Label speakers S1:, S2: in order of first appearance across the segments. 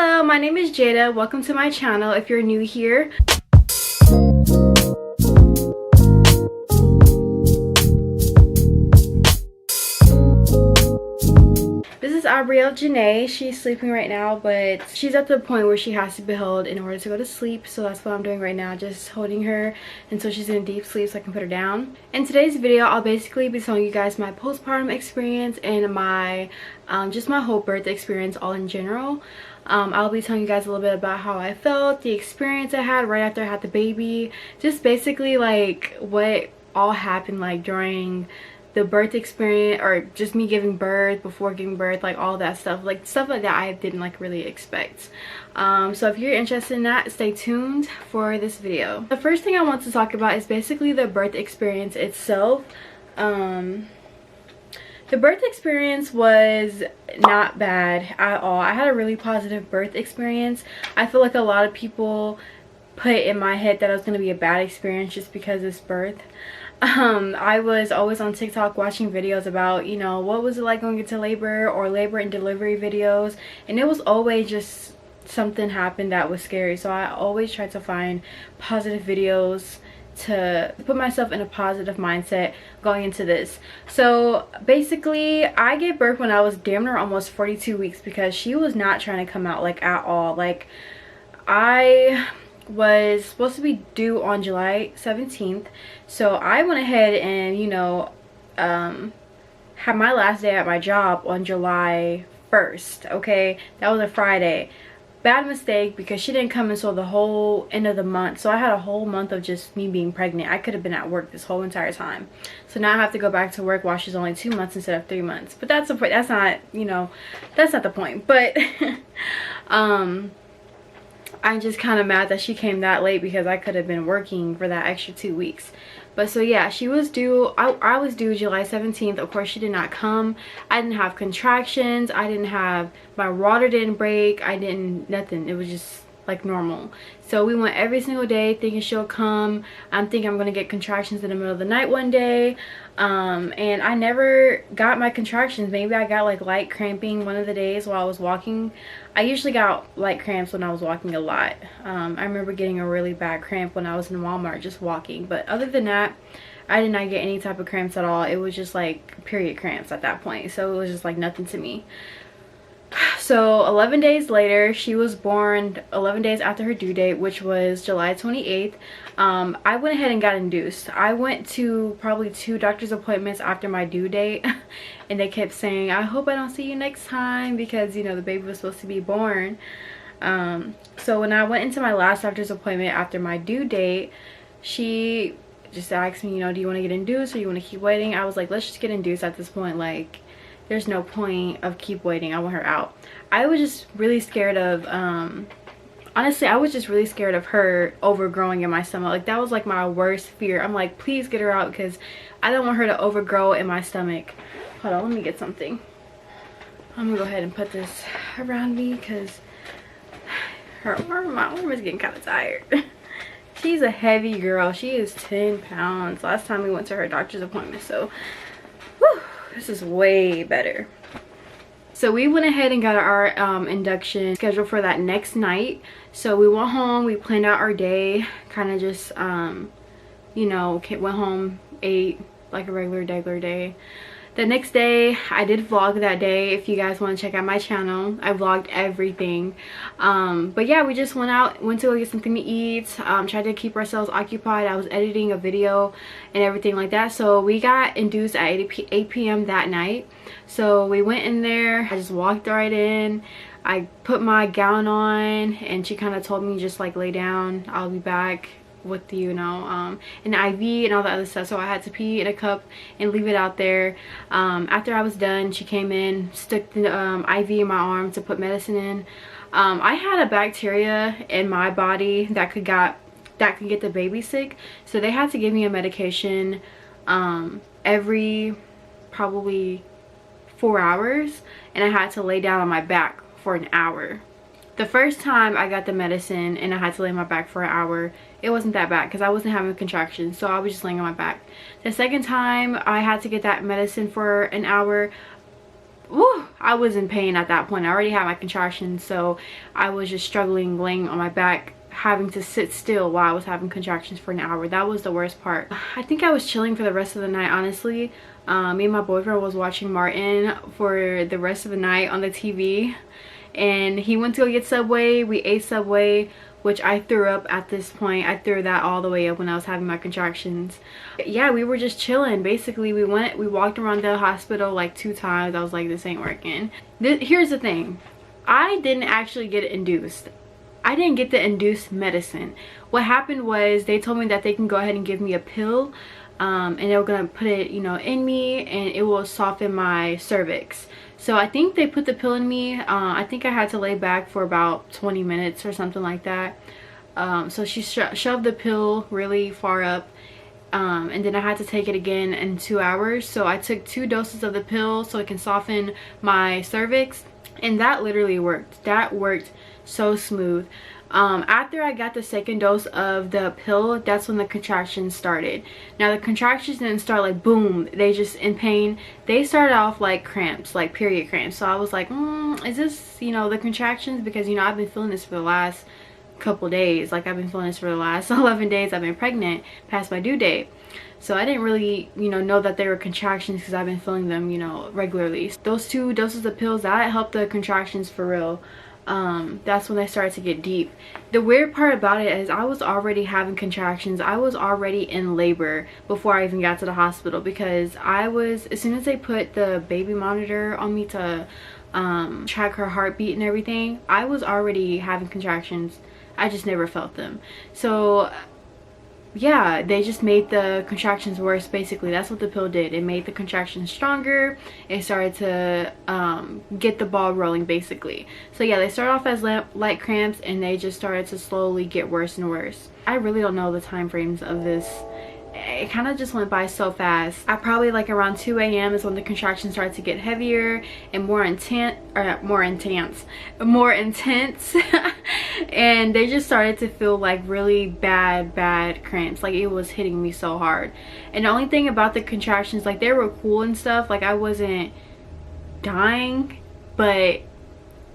S1: Hello, my name is Jada. Welcome to my channel if you're new here. This is Abrielle Janae. She's sleeping right now, but she's at the point where she has to be held in order to go to sleep. So that's what I'm doing right now, just holding her until she's in deep sleep so I can put her down. In today's video, I'll basically be telling you guys my postpartum experience and my just my whole birth experience all in general. I'll be telling you guys a little bit about how I felt, the experience I had right after I had the baby, just basically like what all happened like during the birth experience, or just me giving birth, before giving birth, like all that stuff, like stuff like that I didn't like really expect. So if you're interested in that, stay tuned for this video. The first thing I want to talk about is basically the birth experience itself. The birth experience was not bad at all. I had a really positive birth experience. I feel like a lot of people put in my head that it was going to be a bad experience just because it's birth. I was always on TikTok watching videos about, you know, what was it like going into labor, or labor and delivery videos, and it was always just something happened that was scary. So I always tried to find positive videos to put myself in a positive mindset going into this. So basically I gave birth when I was damn near almost 42 weeks because she was not trying to come out like at all. Like, I was supposed to be due on July 17th, so I went ahead and, you know, had my last day at my job on July 1st. okay, that was a Friday. Bad mistake, because she didn't come until the whole end of the month, so I had a whole month of just me being pregnant. I could have been at work this whole entire time, so now I have to go back to work while she's only 2 months instead of 3 months. But that's the point. That's not, you know, that's not the point. But I'm just kind of mad that she came that late, because I could have been working for that extra 2 weeks. But so yeah, she was due, I was due July 17th. Of course she did not come. I didn't have contractions, I didn't have, my water didn't break, I didn't, nothing. It was just like normal. So we went every single day thinking she'll come. I'm thinking I'm gonna get contractions in the middle of the night one day, and I never got my contractions. Maybe I got like light cramping one of the days while I was walking. I usually got light cramps when I was walking a lot. I remember getting a really bad cramp when I was in Walmart just walking, but other than that I did not get any type of cramps at all. It was just like period cramps at that point, so it was just like nothing to me. So 11 days later, she was born 11 days after her due date, which was July 28th. I went ahead and got induced. I went to probably 2 doctor's appointments after my due date and they kept saying, I hope I don't see you next time, because, you know, the baby was supposed to be born. So when I went into my last doctor's appointment after my due date, she just asked me, you know, do you want to get induced or you want to keep waiting? I was like, let's just get induced at this point. Like, there's no point of keep waiting. I want her out. I was just really scared of, honestly, I was just really scared of her overgrowing in my stomach. Like, that was like my worst fear. I'm like, please get her out, because I don't want her to overgrow in my stomach. Hold on, let me get something. I'm gonna go ahead and put this around me, because my arm is getting kind of tired. She's a heavy girl. She is 10 pounds. Last time we went to her doctor's appointment, so whew, this is way better. So we went ahead and got our induction scheduled for that next night. So we went home, we planned out our day, kind of just you know, went home, ate like a regular day. The next day I did vlog that day. If you guys want to check out my channel, I vlogged everything. But yeah, we just went to go get something to eat, tried to keep ourselves occupied. I was editing a video and everything like that. So we got induced at 8 p.m. that night. So we went in there, I just walked right in, I put my gown on, and she kind of told me just like lay down, I'll be back with, you know, an IV and all the other stuff. So I had to pee in a cup and leave it out there. After I was done, she came in, stuck the IV in my arm to put medicine in. I had a bacteria in my body that could get the baby sick, so they had to give me a medication every probably 4 hours, and I had to lay down on my back for an hour. The first time I got the medicine and I had to lay on my back for an hour, it wasn't that bad because I wasn't having contractions, so I was just laying on my back. The second time I had to get that medicine for an hour, woo, I was in pain at that point. I already had my contractions, so I was just struggling laying on my back, having to sit still while I was having contractions for an hour. That was the worst part. I think I was chilling for the rest of the night, honestly. Me and my boyfriend was watching Martin for the rest of the night on the TV, and he went to go get Subway. We ate Subway, which I threw up at this point. I threw that all the way up when I was having my contractions. Yeah, we were just chilling. Basically, we walked around the hospital like 2 times. I was like, this ain't working. Here's the thing. I didn't actually get induced. I didn't get the induced medicine. What happened was they told me that they can go ahead and give me a pill, and they were gonna put it, you know, in me, and it will soften my cervix. So I think they put the pill in me. I think I had to lay back for about 20 minutes or something like that. So she shoved the pill really far up, and then I had to take it again in 2 hours. So I took 2 doses of the pill so it can soften my cervix, and that literally worked. That worked so smooth. After I got the 2nd dose of the pill, that's when the contractions started. Now the contractions didn't start like boom, they just in pain. They started off like cramps, like period cramps. So I was like, is this, you know, the contractions? Because, you know, I've been feeling this for the last couple days. Like, I've been feeling this for the last 11 days I've been pregnant past my due date. So I didn't really, you know that they were contractions because I've been feeling them, you know, regularly. Those 2 doses of pills, that helped the contractions for real. That's when they started to get deep. The weird part about it is I was already having contractions. I was already in labor before I even got to the hospital, because as soon as they put the baby monitor on me to track her heartbeat and everything, I was already having contractions. I just never felt them. So yeah, they just made the contractions worse. Basically, that's what the pill did. It made the contractions stronger. It started to get the ball rolling, basically. So yeah, they started off as light cramps, and they just started to slowly get worse and worse. I really don't know the time frames of this. It kind of just went by so fast. I probably like around 2 a.m. is when the contractions started to get heavier and more intense, and they just started to feel like really bad cramps. Like, it was hitting me so hard. And the only thing about the contractions, like, they were cool and stuff. Like, I wasn't dying, but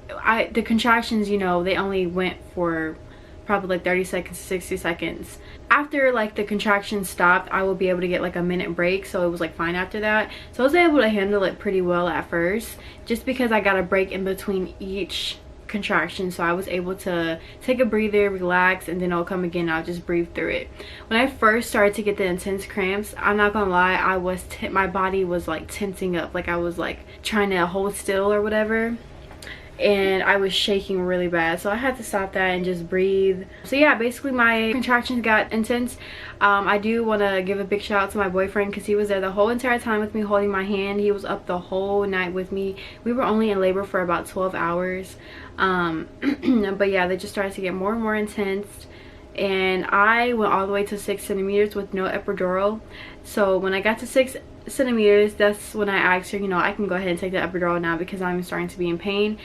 S1: the contractions, you know, they only went for probably like 30 seconds to 60 seconds. After like the contractions stopped, I would be able to get like a minute break, so it was like fine after that. So I was able to handle it pretty well at first, just because I got a break in between each contraction. So I was able to take a breather, relax, and then it'll come again. I'll just breathe through it. When I first started to get the intense cramps, I'm not gonna lie, my body was like tensing up, like I was like trying to hold still or whatever, and I was shaking really bad. So I had to stop that and just breathe. So yeah, basically my contractions got intense. I do want to give a big shout out to my boyfriend, because he was there the whole entire time with me, holding my hand. He was up the whole night with me. We were only in labor for about 12 hours. But yeah, they just started to get more and more intense, and I went all the way to 6 centimeters with no epidural. So when I got to 6 centimeters, that's when I asked her, you know, I can go ahead and take the epidural now, because I'm starting to be in pain.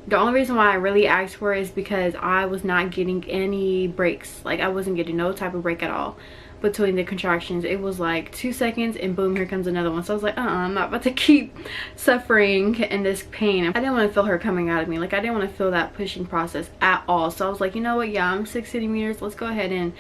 S1: The only reason why I really asked for it is because I was not getting any breaks. Like, I wasn't getting no type of break at all between the contractions. It was like 2 seconds and boom, here comes another one. So I was like, I'm not about to keep suffering in this pain. I didn't want to feel her coming out of me. Like, I didn't want to feel that pushing process at all. So I was like, you know what, yeah, I'm 6 centimeters, let's go ahead and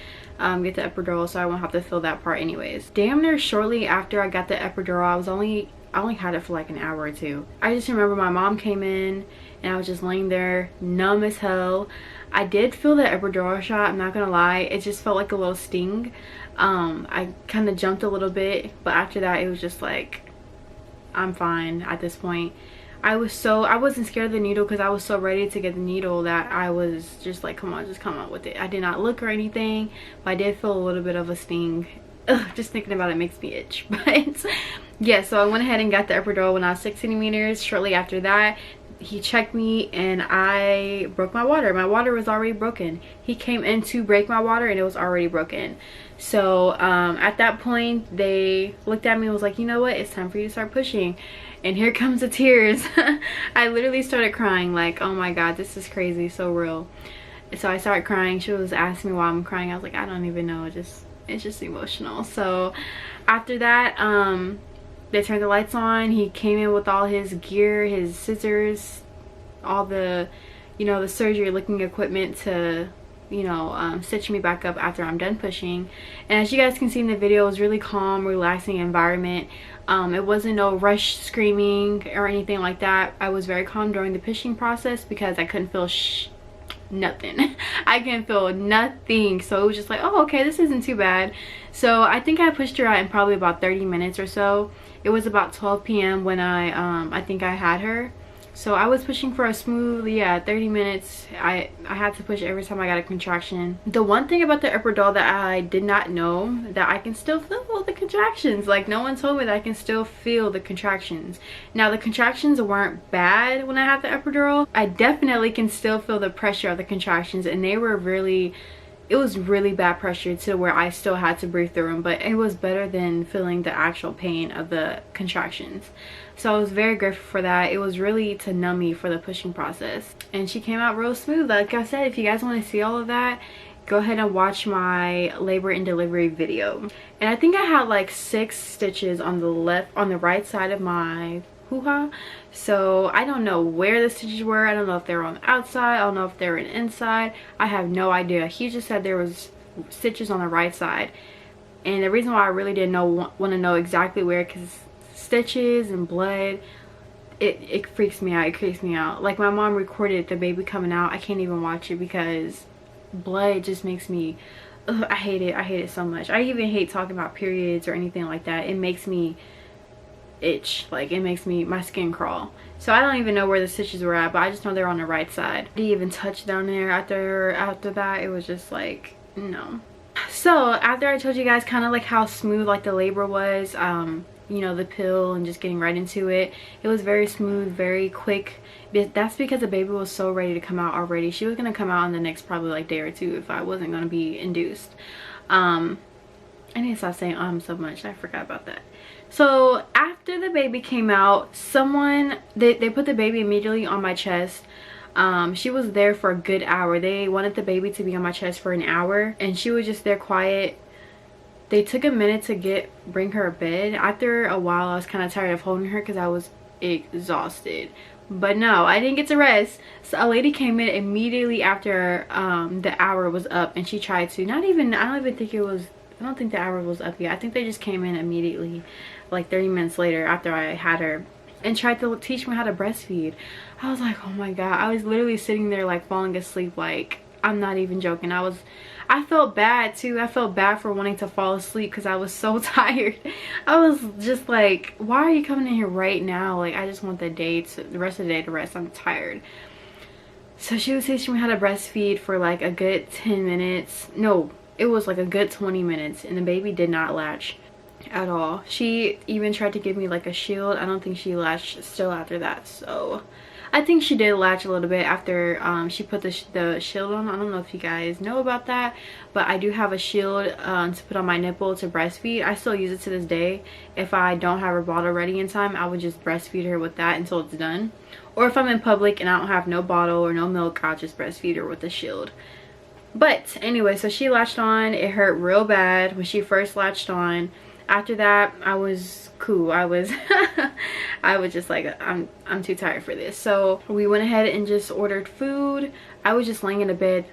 S1: get the epidural, so I won't have to feel that part anyways. Damn near shortly after I got the epidural, I only had it for like an hour or 2. I just remember my mom came in, and I was just laying there numb as hell. I did feel the epidural shot, I'm not gonna lie. It just felt like a little sting. I kind of jumped a little bit, but after that it was just like, I'm fine at this point. I wasn't scared of the needle, because I was so ready to get the needle that I was just like, come on, just come out with it. I did not look or anything, but I did feel a little bit of a sting. Ugh, just thinking about it makes me itch. But yeah, so I went ahead and got the epidural when I was 6 centimeters. Shortly after that, he checked me and I broke my water. My water was already broken. He came in to break my water and it was already broken. So at that point, they looked at me and was like, you know what, it's time for you to start pushing. And here comes the tears. I literally started crying, like, oh my god, this is crazy, so real. So I started crying. She was asking me why I'm crying. I was like, I don't even know, it's just emotional. So after that, They turned the lights on. He came in with all his gear, his scissors, all the, you know, the surgery looking equipment to, you know, stitch me back up after I'm done pushing. And as you guys can see in the video, it was really calm, relaxing environment. It wasn't no rush screaming or anything like that. I was very calm during the pushing process because I couldn't feel nothing. I couldn't feel nothing, so it was just like, oh, okay, this isn't too bad. So I think I pushed her out in probably about 30 minutes or so. It was about 12 p.m. when I think I had her. So I was pushing for a smooth, yeah, 30 minutes. I had to push every time I got a contraction. The one thing about the Epidural that I did not know, that I can still feel the contractions. Like, no one told me that I can still feel the contractions. Now, the contractions weren't bad when I had the Epidural. I definitely can still feel the pressure of the contractions, and they were really, it was really bad pressure to where I still had to breathe through them, but it was better than feeling the actual pain of the contractions. So I was very grateful for that. It was really to numb me for the pushing process. And she came out real smooth. Like I said, if you guys want to see all of that, go ahead and watch my labor and delivery video. And I think I had like 6 stitches on the right side of my hoo-ha. So I don't know where the stitches were. I don't know if they were on the outside. I don't know if they were inside. I have no idea. He just said there was stitches on the right side. And the reason why I really didn't want to know exactly where, because stitches and blood, it freaks me out. It creeps me out. Like, my mom recorded the baby coming out. I can't even watch it because blood just makes me, ugh, I hate it. I hate it so much. I even hate talking about periods or anything like that. It makes me itch. Like, it makes me, my skin crawl. So I don't even know where the stitches were at, but I just know they're on the right side. I didn't even touch down there after that. It was just like, no. So after I told you guys kind of like how smooth like the labor was, you know, the pill and just getting right into it, it was very smooth, very quick. That's because the baby was so ready to come out already. She was gonna come out in the next probably like day or two if I wasn't gonna be induced. I need to stop saying so much. I forgot about that. So after the baby came out, they put the baby immediately on my chest. She was there for a good hour. They wanted the baby to be on my chest for an hour, and she was just there quiet. They took a minute to bring her a bed. After a while, I was kind of tired of holding her because I was exhausted. But no, I didn't get to rest. So a lady came in immediately after the hour was up, and she tried to, I don't think the hour was up yet. I think they just came in immediately, like 30 minutes later after I had her, and tried to teach me how to breastfeed. I was like, oh my god. I was literally sitting there like falling asleep. Like, I'm not even joking. I felt bad too. I felt bad for wanting to fall asleep because I was so tired. I was just like, why are you coming in here right now? Like, I just want the rest of the day to rest. I'm tired. So she was teaching me how to breastfeed for like a good 10 minutes. No, it was like a good 20 minutes, and the baby did not latch at all. She even tried to give me like a shield. I don't think she latched still after that. So I think she did latch a little bit after she put the shield on. I don't know if you guys know about that, but I do have a shield to put on my nipple to breastfeed. I still use it to this day. If I don't have her bottle ready in time, I would just breastfeed her with that until it's done. Or if I'm in public and I don't have no bottle or no milk, I'll just breastfeed her with the shield. But anyway, so she latched on. It hurt real bad when she first latched on. After that, I was cool. I was just like, I'm too tired for this. So we went ahead and just ordered food. I was just laying in the bed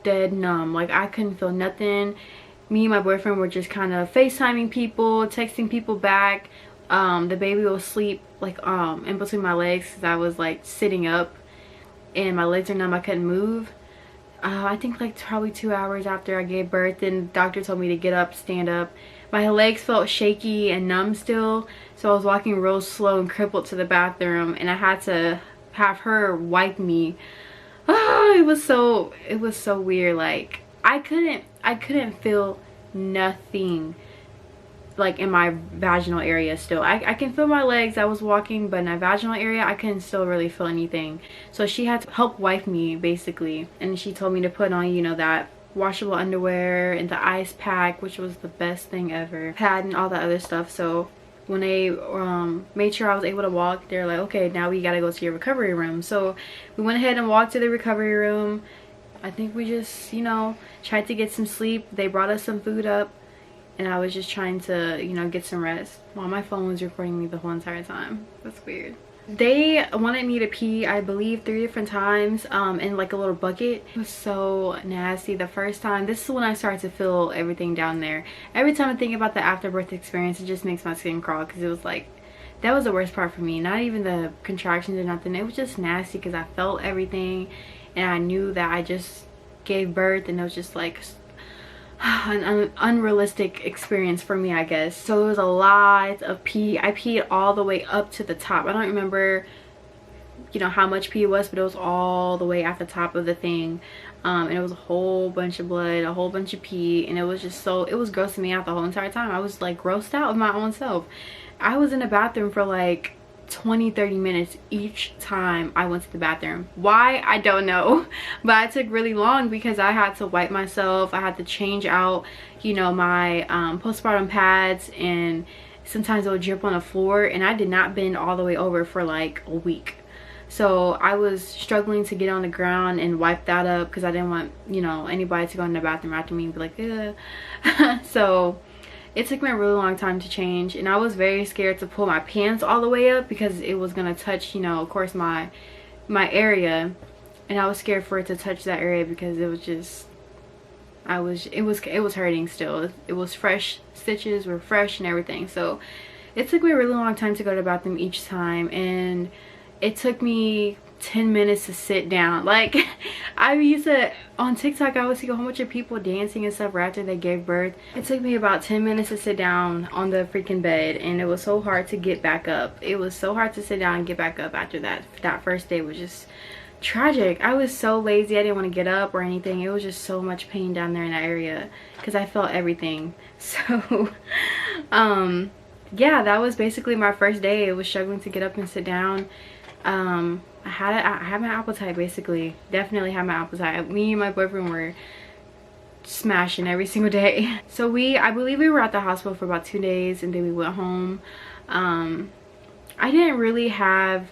S1: dead numb. Like, I couldn't feel nothing. Me and my boyfriend were just kind of FaceTiming people, texting people back. The baby will sleep like in between my legs because I was like sitting up and my legs are numb. I couldn't move. I think like probably 2 hours after I gave birth, and the doctor told me to get up, stand up. My legs felt shaky and numb still, so I was walking real slow and crippled to the bathroom, and I had to have her wipe me. It was so weird. Like, I couldn't feel nothing like in my vaginal area still. I can feel my legs. I was walking, but in my vaginal area I couldn't still really feel anything. So she had to help wipe me basically, and she told me to put on, you know, that washable underwear and the ice pack, which was the best thing ever, pad and all that other stuff. So when they made sure I was able to walk, they're like, okay, now we gotta go to your recovery room. So we went ahead and walked to the recovery room. I think we just, you know, tried to get some sleep. They brought us some food up, and I was just trying to, you know, get some rest while my phone was recording me the whole entire time. That's weird. They wanted me to pee, I believe 3 different times in like a little bucket. It was so nasty the first time. This is when I started to feel everything down there. Every time I think about the afterbirth experience, it just makes my skin crawl, because it was like, that was the worst part for me. Not even the contractions or nothing. It was just nasty because I felt everything, and I knew that I just gave birth, and it was just like an unrealistic experience for me, I guess. So it was a lot of pee. I peed all the way up to the top. I don't remember, you know, how much pee it was, but it was all the way at the top of the thing. And it was a whole bunch of blood, a whole bunch of pee, and it was just so, it was grossing me out the whole entire time. I was like grossed out of my own self. I was in the bathroom for like 20-30 minutes each time I went to the bathroom. Why? I don't know, but I took really long because I had to wipe myself. I had to change out, you know, my postpartum pads, and sometimes it would drip on the floor, and I did not bend all the way over for like a week. So I was struggling to get on the ground and wipe that up because I didn't want, you know, anybody to go in the bathroom after me and be like, ugh. So it took me a really long time to change, and I was very scared to pull my pants all the way up because it was gonna touch, you know, of course, my area, and I was scared for it to touch that area because it was just, it was hurting still. It was fresh, stitches were fresh and everything. So it took me a really long time to go to the bathroom each time, and it took me 10 minutes to sit down. Like, I used to, on TikTok, I would see a whole bunch of people dancing and stuff right after they gave birth. It took me about 10 minutes to sit down on the freaking bed, and it was so hard to get back up. It was so hard to sit down and get back up after that. That first day was just tragic. I was so lazy. I didn't want to get up or anything. It was just so much pain down there in that area because I felt everything. So yeah, that was basically my first day. It was struggling to get up and sit down. I had my appetite, basically. Definitely had my appetite. Me and my boyfriend were smashing every single day. So I believe we were at the hospital for about 2 days, and then we went home. I didn't really have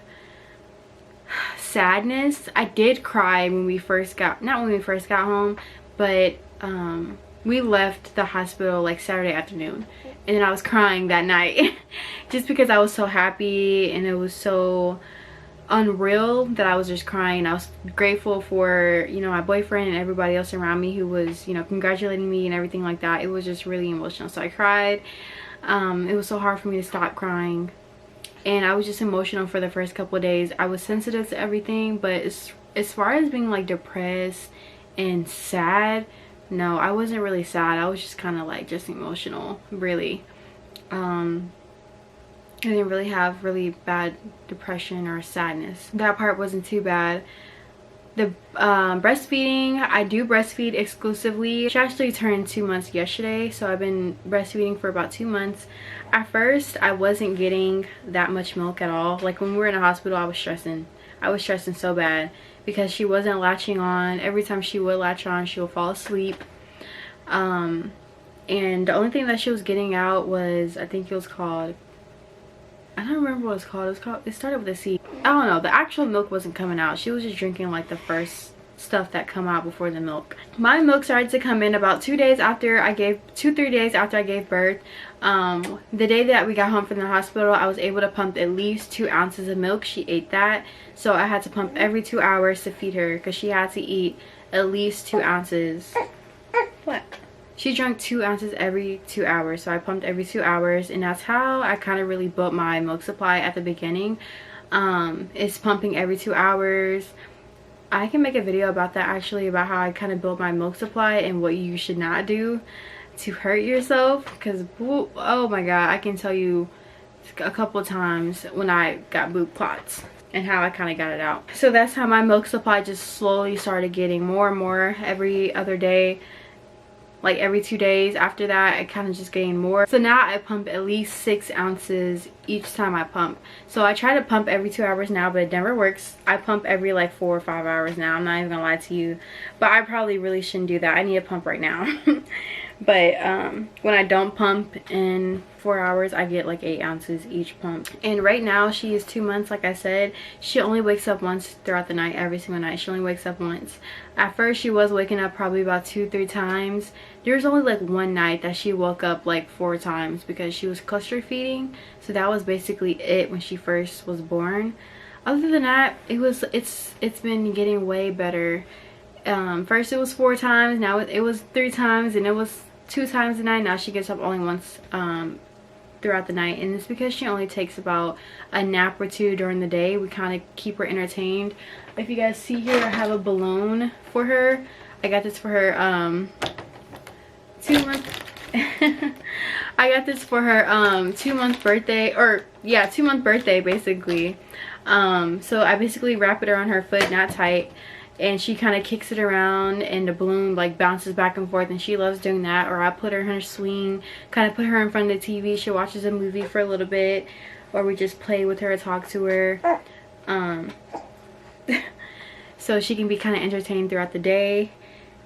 S1: sadness. I did cry when we first got, not when we first got home, but we left the hospital like Saturday afternoon, and then I was crying that night just because I was so happy, and it was so unreal that I was just crying. I was grateful for, you know, my boyfriend and everybody else around me who was, you know, congratulating me and everything like that. It was just really emotional, so I cried. It was so hard for me to stop crying, and I was just emotional for the first couple of days. I was sensitive to everything, but as far as being like depressed and sad, no, I wasn't really sad. I was just kind of like just emotional, really. I didn't really have really bad depression or sadness. That part wasn't too bad. The breastfeeding, I do breastfeed exclusively. She actually turned 2 months yesterday, so I've been breastfeeding for about 2 months. At first, I wasn't getting that much milk at all. Like when we were in the hospital, I was stressing. I was stressing so bad because she wasn't latching on. Every time she would latch on, she would fall asleep. And the only thing that she was getting out was, I think it was called, I don't remember what it's called. It started with a C. I don't know. The actual milk wasn't coming out. She was just drinking like the first stuff that come out before the milk. My milk started to come in about 2 days after I gave, 2-3 days after I gave birth. The day that we got home from the hospital, I was able to pump at least 2 ounces of milk. She ate that, so I had to pump every 2 hours to feed her because she had to eat at least 2 ounces. What? She drank 2 ounces every 2 hours, so I pumped every 2 hours, and that's how I kind of really built my milk supply at the beginning. It's pumping every 2 hours. I can make a video about that, actually, about how I kind of built my milk supply and what you should not do to hurt yourself, because oh my god, I can tell you a couple of times when I got boob clots and how I kind of got it out. So that's how my milk supply just slowly started getting more and more every other day. Like every 2 days after that, I kind of just gained more. So now I pump at least 6 ounces each time I pump. So I try to pump every 2 hours now, but it never works. I pump every like 4 or 5 hours now. I'm not even gonna lie to you, but I probably really shouldn't do that. I need a pump right now. But when I don't pump in 4 hours, I get like 8 ounces each pump. And right now she is 2 months. Like I said, she only wakes up once throughout the night. Every single night she only wakes up once. At first she was waking up probably about 2-3 times. There was only like one night that she woke up like 4 times because she was cluster feeding. So that was basically it when she first was born. Other than that, it's been getting way better. First it was 4 times, now it was 3 times, and it was 2 times a night. Now she gets up only once throughout the night, and it's because she only takes about a nap or 2 during the day. We kind of keep her entertained. If you guys see here, I have a balloon for her. I got this for her 2 months. I got this for her 2-month birthday, or yeah, 2-month birthday basically. So I basically wrap it around her foot, not tight, and she kind of kicks it around and the balloon like bounces back and forth, and she loves doing that. Or I put her in her swing, kind of put her in front of the TV. She watches a movie for a little bit, or we just play with her, talk to her, so she can be kind of entertained throughout the day.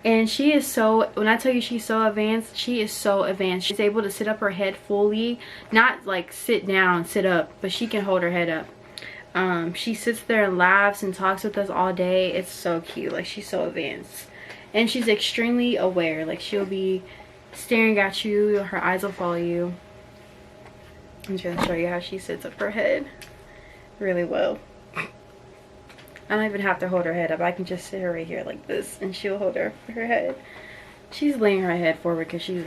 S1: And she is so, when I tell you she's so advanced, she is so advanced. She's able to sit up her head fully, not like sit down, sit up, but she can hold her head up. She sits there and laughs and talks with us all day. It's so cute. Like, she's so advanced, and she's extremely aware. Like, she'll be staring at you, her eyes will follow you. I'm just gonna show you how she sits up her head really well. I don't even have to hold her head up. I can just sit her right here like this, and she'll hold her head. She's laying her head forward because she's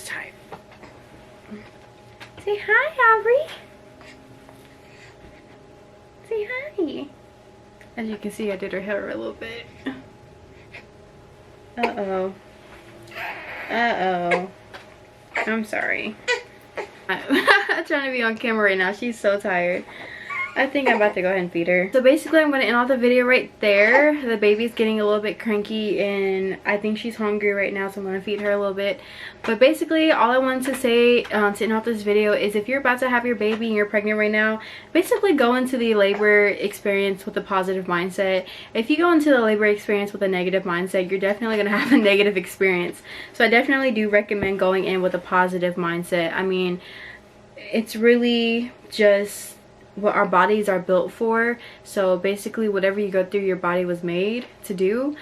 S1: tired. Say hi, Aubrey. Say hi. As you can see, I did her hair a little bit. Uh-oh. Uh-oh. I'm sorry. I'm trying to be on camera right now. She's so tired. I think I'm about to go ahead and feed her. So basically, I'm going to end off the video right there. The baby's getting a little bit cranky, and I think she's hungry right now, so I'm going to feed her a little bit. But basically, all I wanted to say to end off this video is, if you're about to have your baby and you're pregnant right now, basically go into the labor experience with a positive mindset. If you go into the labor experience with a negative mindset, you're definitely going to have a negative experience. So I definitely do recommend going in with a positive mindset. I mean, it's really just what our bodies are built for. So basically, whatever you go through, your body was made to do.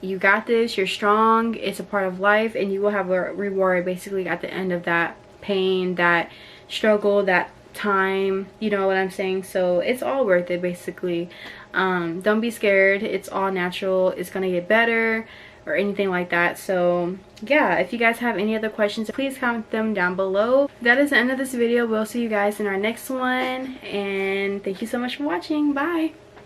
S1: You got this, you're strong, it's a part of life, and you will have a reward basically at the end of that pain, that struggle, that time, you know what I'm saying? So it's all worth it basically. Don't be scared, it's all natural, it's gonna get better, or anything like that. So yeah, if you guys have any other questions, please comment them down below. That is the end of this video. We'll see you guys in our next one, and thank you so much for watching. Bye.